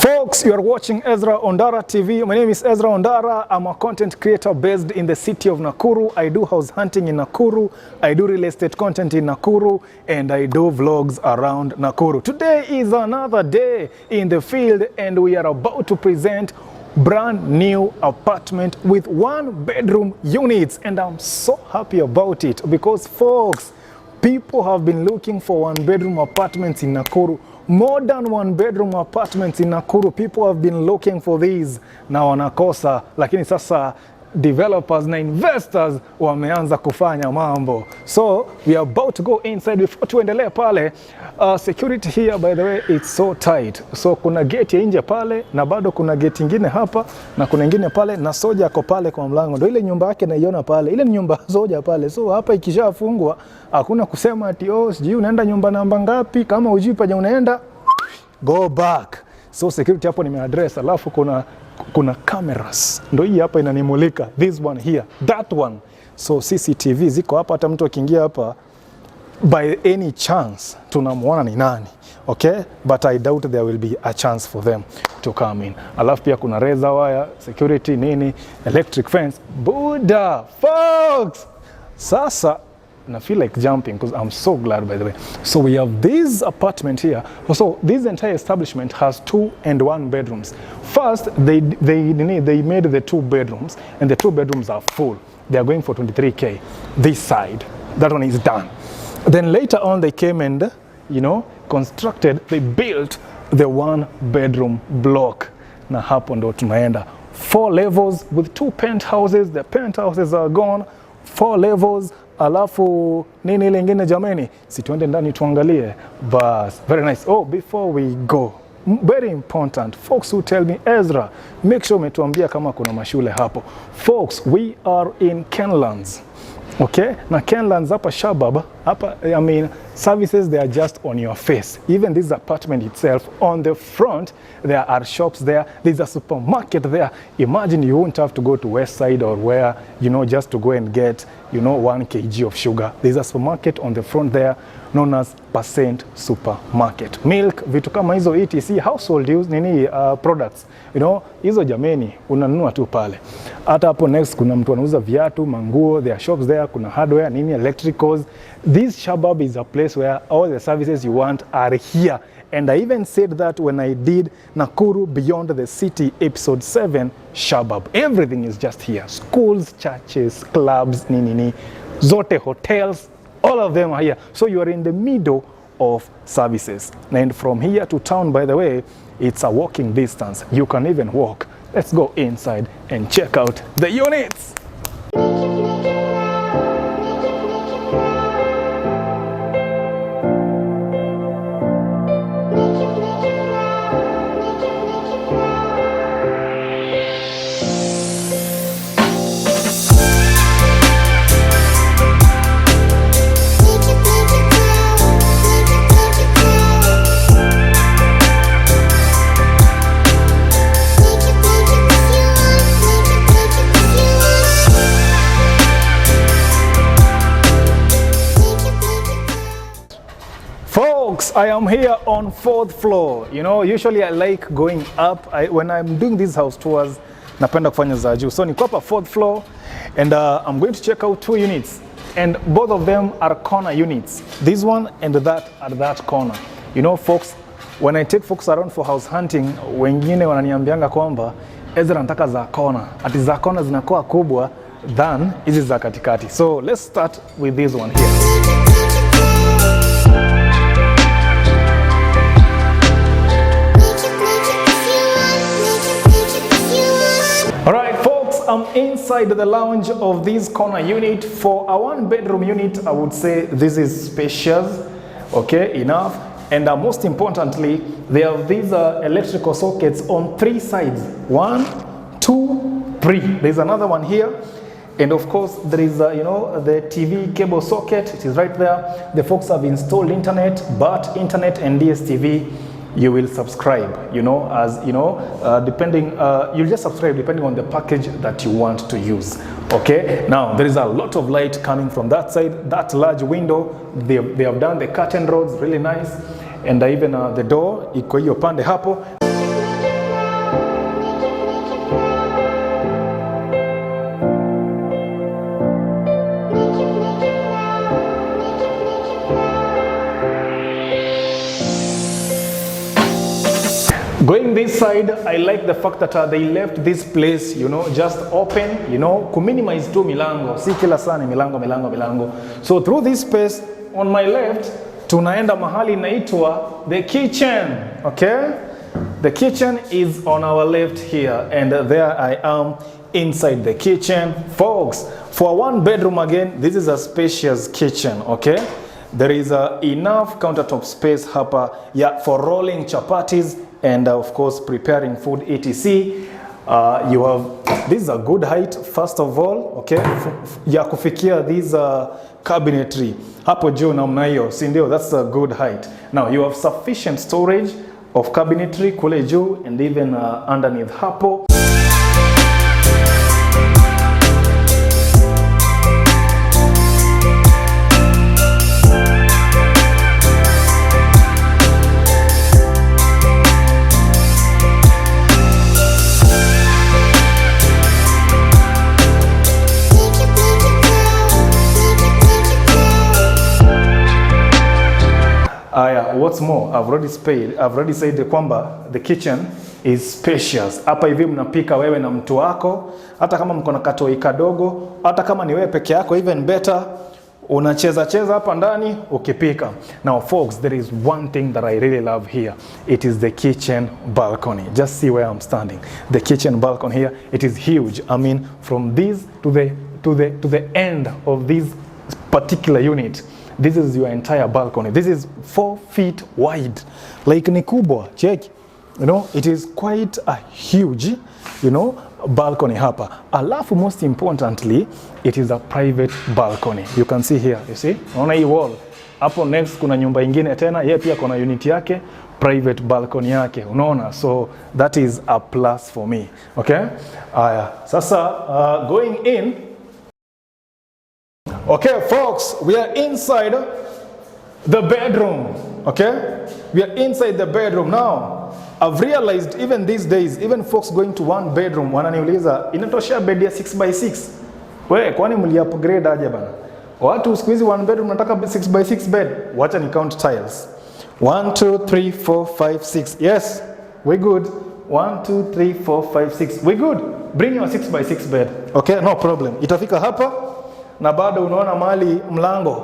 Folks, you are watching EZRA ONDARA TV. My name is EZRA ONDARA. I'm a content creator based in the city of Nakuru. I do house hunting in Nakuru. I do real estate content in Nakuru. And I do vlogs around Nakuru. Today is another day in the field and we are about to present brand new apartment with 1-bedroom units. And I'm so happy about it because, folks, people have been looking for 1-bedroom apartments in Nakuru. Modern 1-bedroom apartments in Nakuru. People have been looking for these na wanakosa, lakini sasa developers na investors wameanza kufanya mambo. So we are about to go inside. Before tuendelee pale, security here by the way it's so tight. So kuna gate ya nje pale na bado kuna gate ingine hapa na kuna ingine pale na soja ako pale kwa mlango. Ndio ile nyumba yake naiona pale. Ile ni nyumba soja pale. So hapa ikishafungwa hakuna kusema ati oh sijui unaenda nyumba namba ngapi, kama hujui paje unaenda go back. So security hapo nimeaddress, alafu kuna cameras. Ndio hii hapa inanimulika. This one here, that one. So CCTV ziko hapa, hata mtu akiingia hapa by any chance tunamuona ni nani. Okay? But I doubt there will be a chance for them to come in. Alafu pia kuna razor wire, security nini, electric fence. Buddha, folks! Sasa and I feel like jumping because I'm so glad, by the way. So we have this apartment here. So this entire establishment has 2 and 1 bedrooms. First, they made the 2 bedrooms, and the 2 bedrooms are full. They are going for 23K. This side, that one is done. Then later on, they came and, constructed. They built the 1-bedroom block. Na hapo ndo tunaenda. 4 levels with 2 penthouses. The penthouses are gone. 4 levels. Alafu nini ile ingine jameni, si tuende ndani tuangalie. Bas, very nice. Oh, before we go, very important, folks who tell me Ezra, make sure umetuambia kama kuna mashule hapo. Folks, we are in Kenlands. Okay? Na Kenlands hapa Shabab, hapa services, they are just on your face. Even this apartment itself, on the front, there are shops there. There's a supermarket there. Imagine you won't have to go to West Side or where, just to go and get, 1 kg of sugar. There's a supermarket on the front there known as Percent Supermarket. Milk, vitu kama hizo ETC, household use, products. Hizo jameni, unanunua tu pale. Hata hapo next, kuna mtu anauza viatu, manguo, there are shops there, kuna hardware, electricals. This Shabab is a place where all the services you want are here. And I even said that when I did Nakuru Beyond the City episode 7, Shabab. Everything is just here. Schools, churches, clubs, zote hotels, all of them are here. So you are in the middle of services. And from here to town, by the way, it's a walking distance. You can even walk. Let's go inside and check out the units. I am here on 4th floor. Usually I like going up. When I'm doing these house tours, napenda kufanya za juu. So niko hapa 4th floor and I'm going to check out 2 units. And both of them are corner units. This one and that at that corner. Folks, when I take folks around for house hunting, wengine wananiambianga kwamba Ezra nataka za corner. Ati za corner zinakuwa kubwa than hizi za katikati. So let's start with this one here. Alright folks, I'm inside the lounge of this corner unit. For a 1-bedroom unit, I would say this is spacious, okay, enough. And most importantly, they have these electrical sockets on 3 sides. 1, 2, 3. There's another one here. And of course, there is, the TV cable socket. It is right there. The folks have installed internet, but internet and DSTV, you will subscribe, depending, you'll just subscribe depending on the package that you want to use. Okay, now there is a lot of light coming from that side, that large window. They have done the curtain rods really nice, and even the door iko hiyo pande hapo. Going this side, I like the fact that they left this place, you know, just open, you know, to minimize tu milango. Si kila saa ni milango. So through this space on my left, tunaenda mahali inaitwa the kitchen, okay? The kitchen is on our left here, and there I am inside the kitchen. Folks, for one bedroom again, this is a spacious kitchen, okay? There is enough countertop space hapa, yeah, for rolling chapatis and of course preparing food etc. You have, this is a good height first of all, okay, ya kufikia this cabinetry hapo juu namna hiyo, si ndio? That's a good height. Now you have sufficient storage of cabinetry kule juu and even underneath hapo. What's more, I've already said kwamba the kitchen is spacious. Hapa hivi mnapika wewe na mtu wako, hata kama mko na katoi kadogo, hata kama ni wewe peke yako, even better, unacheza hapa ndani ukipika. Now folks, there is one thing that I really love here. It is the kitchen balcony. Just see where I'm standing. The kitchen balcony here, it is huge. I mean, from this to the end of this particular unit, this is your entire balcony. This is 4 feet wide. Like ni kubwa, check. You know, it is quite a huge, you know, balcony hapa. Alafu most importantly, it is a private balcony. You can see here, you see? Unaona hii wall. Hapo next kuna nyumba ingine tena, yeye pia kuna unit yake, private balcony yake. Unaona? So that is a plus for me. Okay? Sasa going in. Okay, folks, we are inside the bedroom, okay? We are inside the bedroom. Now, I've realized even these days, even folks going to one bedroom, wananiuliza, inatosha bed ya 6x6? We, kwani muli upgrade aje bana? Watu siku hizi one bedroom nataka 6x6 bed. Wacha ni count tiles. 1, 2, 3, 4, 5, 6. Yes, we good. 1, 2, 3, 4, 5, 6. We good. Bring your 6x6 bed. Okay, no problem. Itafika hapa. Na bado unaona mali mlango,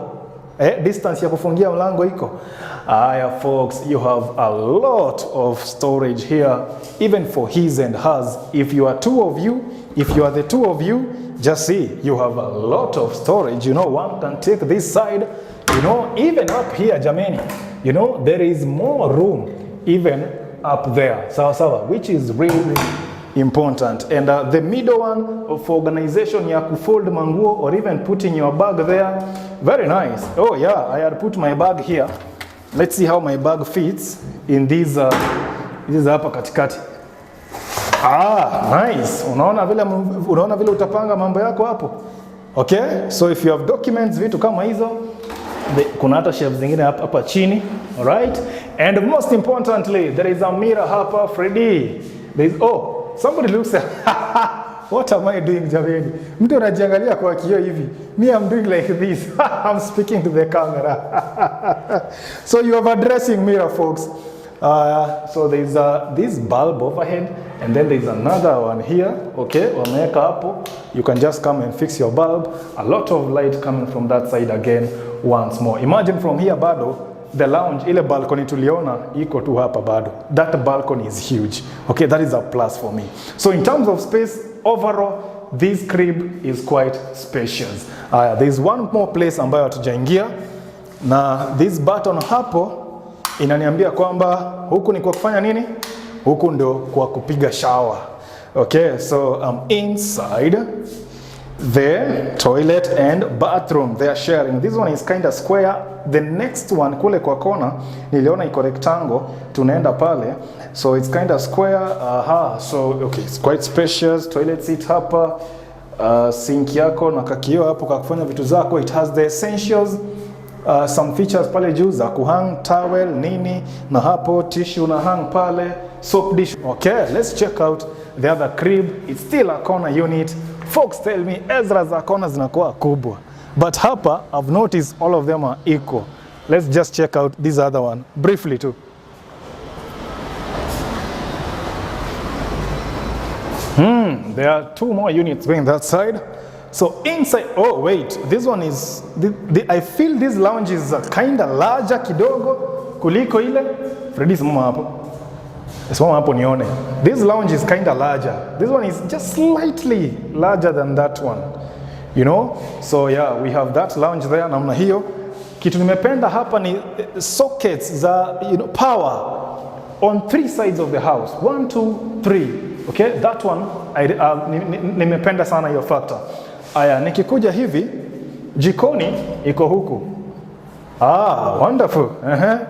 distance ya kufungia mlango iko. Folks, you have a lot of storage here, even for his and hers. If you are two of you, if you are the two of you, just see, you have a lot of storage. You know, one can take this side, you know, even up here, jameni. You know, there is more room even up there, sawa, which is really important. And the middle one for organization ya kufold manguo or even putting your bag there, very nice. Oh yeah, I had put my bag here. Let's see how my bag fits in this hapa katikati. Nice. Unaona vile utapanga mambo yako hapo. Okay, so if you have documents, vitu kama hizo, kuna hata shelves zingine hapa chini. Alright, and most importantly, there is a mirror hapa, Freddy. There is, somebody looks at, what am I doing, jamani? Mtu anajiangalia kwa kioo hivi. Me, I'm doing like this. I'm speaking to the camera. So you have a dressing mirror, folks. So there's this bulb overhead, and then there's another one here. Okay, wameweka hapo. You can just come and fix your bulb. A lot of light coming from that side again once more. Imagine from here bado, the lounge, ile balcony tuliona, iko tu hapa bado. That balcony is huge. Okay, that is a plus for me. So in terms of space, overall, this crib is quite spacious. There's one more place ambayo hatujaingia. Na this button hapo, inaniambia kwamba huku ni kwa kufanya nini? Huku ndio kwa kupiga shower. Okay, so I'm inside the toilet and bathroom. They are sharing. This one is kind of square. The next one kule kwa kona niliona iko rectangle, tunaenda pale, so it's kind of square. So okay, it's quite spacious. Toilet seat hapa, sink yako na kakio hapo kwa kufanya vitu zako. It has the essentials, some features pale juu za kuhang towel nini, na hapo tissue na hang pale, soap dish. Okay, let's check out the other crib. It's still a corner unit. Folks tell me EZRA za corner zinakuwa kubwa, but hapa I've noticed all of them are equal. Let's just check out this other one briefly too. There are 2 more units going that side. So inside, oh wait, this one is, I feel this lounge is kind of larger kidogo kuliko ile. Freddy, simama hapo. Simama hapo nione. This lounge is kind of larger. This one is just slightly larger than that one. You know? So yeah, we have that lounge there namna hiyo. Kitu nimependa hapa ni sockets za, you know, power on 3 sides of the house. 1, 2, 3. Okay? That one nimependa sana hiyo factor. Aya, nikikuja hivi, jikoni iko huku. Wonderful.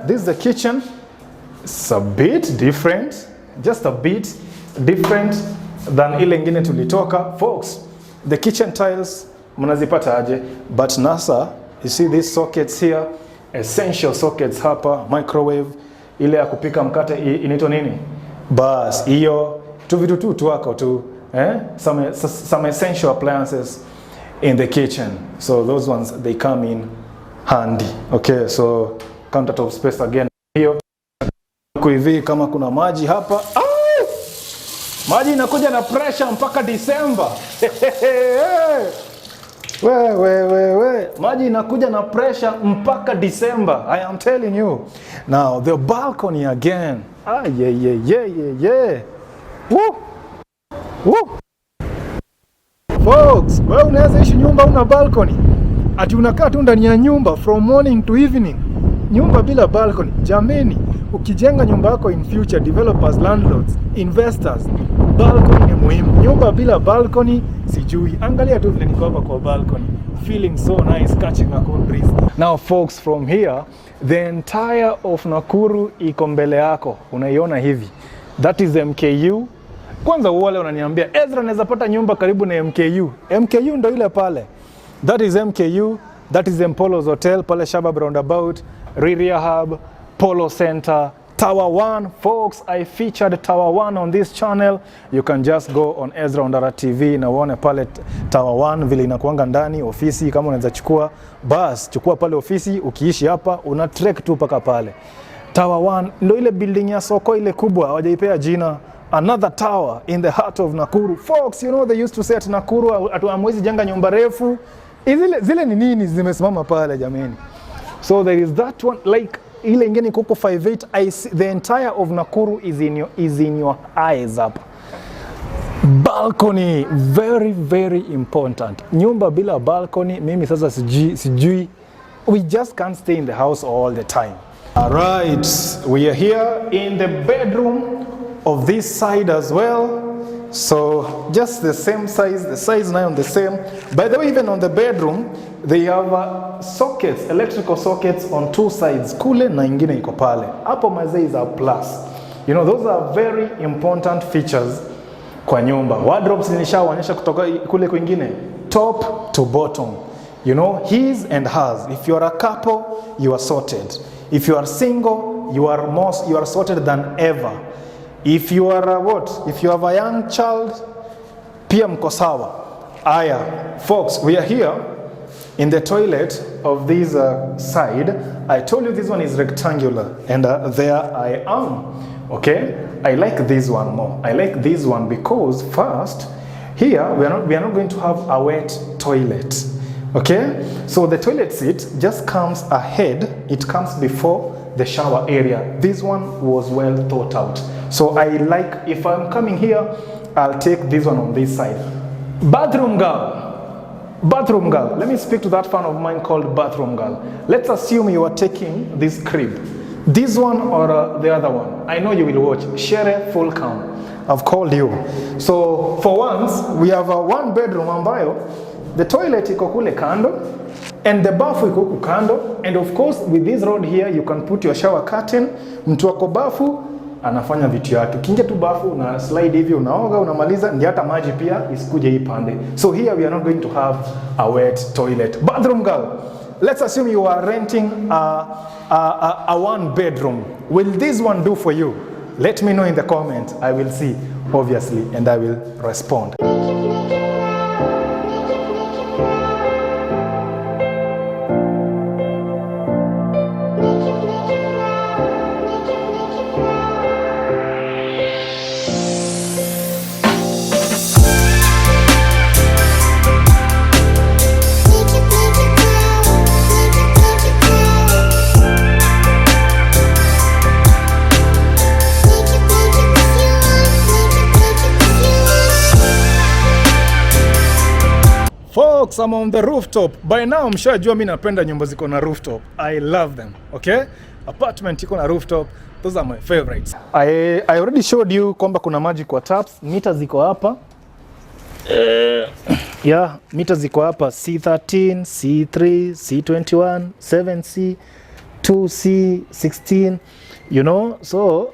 This is the kitchen. It's a bit different. Just a bit different than ile ingine tulitoka. Folks, the kitchen tiles, mnazipata aje? But nasa, you see these sockets here, essential sockets hapa, microwave, ile ya kupika mkate inaitwa nini? Bas, hiyo, tu vitu tu wako tu. Some essential appliances in the kitchen. So those ones, they come in handy. Okay, so countertop space again. Hiyo hivi kama kuna maji hapa. Maji inakuja na pressure mpaka December. We. Maji inakuja na pressure mpaka December. I am telling you. Now the balcony again. Yeah. Woo. Folks, wewe unaweza ishi nyumba una balcony? Ati unakaa tu ndani ya nyumba from morning to evening. Nyumba bila balcony. Jameni, ukijenga nyumba yako in future, developers, landlords, investors, balcony ni muhimu. Nyumba bila balcony sijui. Angalia tu vile niko hapa kwa balcony. Feeling so nice, catching a cool breeze. Now folks, from here, the entire of Nakuru iko mbele yako. Unaiona hivi. That is MKU. Kwanza wale unaniambia, Ezra naweza pata nyumba karibu na MKU. MKU ndo ile pale. That is MKU. That is Polo's Hotel, pale Shabab roundabout, Riria Hub, Polo Center, Tower 1. Folks, I featured Tower 1 on this channel. You can just go on EZRA ONDARA TV na uone pale Tower 1 vile inakuanga ndani ofisi. Kama unaweza chukua bus, chukua pale ofisi, ukiishi hapa una trek tu paka pale. Tower 1 ndo ile building ya soko ile kubwa, hawajaipea jina. Another tower in the heart of Nakuru. Folks, you know they used to say at Nakuru hamwezi jenga nyumba refu. Zile ni nini zimesimama pale jameni? So there is that one, like ile ingine kuko 58. I see the entire of Nakuru is in your eyes up. Balcony, very important. Nyumba bila balcony, mimi sasa sijui. We just can't stay in the house all the time. All right, we are here in the bedroom of this side as well. So just the same size, the size now on the same. By the way, even on the bedroom, they have sockets, electrical sockets on 2 sides. Kule na ingine iko pale. Hapo mazee is a plus. You know, those are very important features kwa nyumba. Wardrobes nilishawaonyesha kutoka kule kwingine, top to bottom. You know, his and hers. If you are a couple, you are sorted. If you are single, you are sorted than ever. If you are if you have a young child, pia mko sawa. Aya, folks, we are here in the toilet of this side. I told you this one is rectangular, and there I am. Okay, I like this one more. I like this one because first, here we are not going to have a wet toilet. Okay, so the toilet seat just comes ahead. It comes before the shower area. This one was well thought out. So I like, if I'm coming here, I'll take this one on this side. Bathroom girl. Let me speak to that fan of mine called Bathroom Girl. Let's assume you are taking this crib. This one or the other one. I know you will watch. Shere Full Cam. I've called you. So for once, we have a 1 bedroom ambayo. The toilet iko kule kando. And the bafu iko huku kando. And of course, with this road here, you can put your shower curtain. Mtu wako bafu anafanya vitu yake. Kinja tu bafu, una slide hivi, unaoga, unamaliza, ndio hata maji pia isikuje hii pande. So here we are not going to have a wet toilet. Bathroom girl, let's assume you are renting a 1 bedroom. Will this one do for you? Let me know in the comment. I will see, obviously, and I will respond. Folks, I'm on the rooftop. By now, mshajua mimi napenda nyumba ziko na rooftop. I love them, okay? Apartment iko na rooftop. Those are my favorites. I already showed you kwamba kuna maji kwa taps. Mita ziko hapa. Yeah, mita ziko hapa C13, C3, C21, 7C, 2C, 16, you know? So,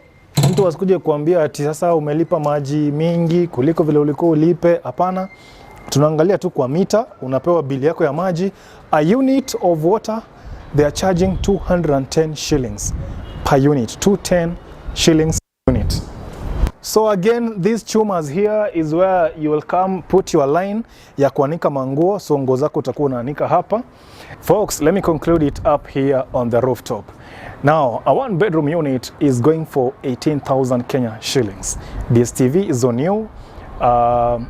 mtu asikuje kuambia ati sasa umelipa maji mingi kuliko vile ulikuwa ulipe. Hapana. Tunaangalia tu kwa mita, unapewa bili yako ya maji. A unit of water, they are charging 210 shillings per unit. 210 shillings per unit. So again, these chumas here is where you will come put your line ya kuanika manguo. So nguo zako utakuwa unaanika hapa. Folks, let me conclude it up here on the rooftop. Now, a one bedroom unit is going for 18,000 Kenya shillings. DSTV is on you.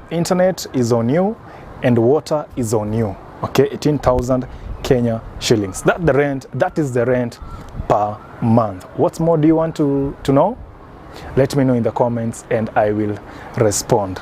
Internet is on you, and water is on you. Okay, 18,000 Kenya shillings. That is the rent per month. What more do you want to know? Let me know in the comments and I will respond.